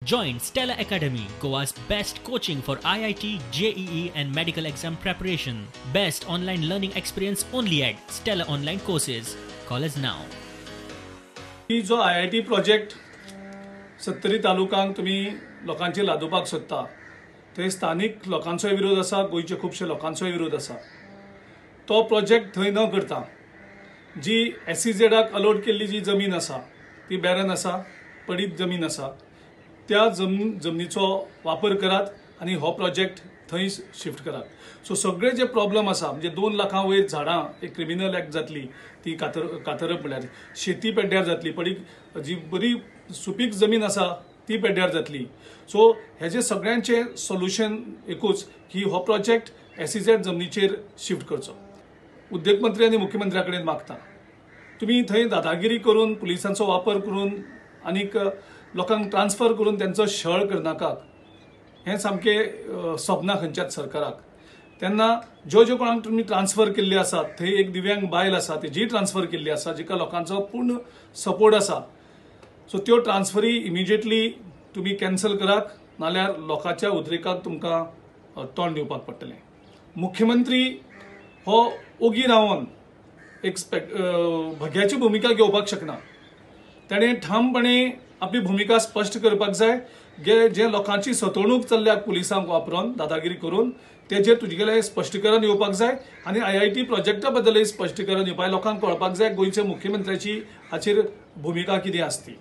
Join Stella Academy, Goa's best coaching for IIT, JEE and medical exam preparation. Best online learning experience only at Stella Online Courses. Call us now. ही जो IIT project 70 तालुकांक तुम्ही लोकांची लादोवपाक सोदता थंय स्थानिक लोकांचोय विरोध आसा, गोयचे खूबशे लोकांचोय विरोध आसा. तो प्रोजेक्ट थंय न करता जी SEZाक अलॉट केल्ली जी जमीन आसा ती बॅरन आसा, पडीत जमीन आसा, त्या जमनीचो वापर करात आणि हो प्रोजेक्ट थंय शिफ्ट करात. सो सगळे जे प्रॉब्लेम आसा म्हणजे 2 लाखां वयर झाडां एक क्रिमिनल एक्ट जातली ती कातरप म्हळ्यार शेती पेड्ड्यार जातली, पडीक जी बरी सुपीक जमीन आसा ती पेड्ड्यार जातली. सो हेजे सगळ्यांचे सोल्युशन एकूच की हो प्रोजेक्ट SEZ जमनीचेर शिफ्ट करचो. उद्योग मंत्री आणि मुख्यमंत्र्या कडेन मागता तुम्ही थंय दादागिरी करून पुलिसांचो वापर करून आनीक लोकांक ट्रान्सफर करून त्यांचो छळ करनाकात. हें सामकें सपना खंयच्याच सरकाराक. तेन्ना ज्यो कोणाक तुमी ट्रान्सफर केल्ली आसात थंय एक दिव्यांग बायल आसा तेजी ट्रान्सफर केल्ली आसा जिका लोकांचो पूर्ण सपोर्ट आसा. सो त्यो ट्रान्सफरी इमिजिएटली तुम्ही कॅन्सल करात, नाल्यार लोकांच्या उद्रेकाक तुमकां तोंड दिवपाक पडटलें. मुख्यमंत्री हो ओगी रावन एक भग्याची भूमिका घेवपाक शकना. ताणें ठामपणे आपली भूमिका स्पश्ट करपाक जाय. जे लोकांची सतवणूक चल्ल्या पुलिसांक वापरून दादागिरी करून तेजेर तुजेले स्पश्टीकरण येवपाक जाय आनी IIT प्रोजेक्टा बद्दलय स्पश्टीकरण येवपाक लोकांक कळपाक जाय गोंयच्या मुख्यमंत्र्याची हाचेर भूमिका कितें आसती.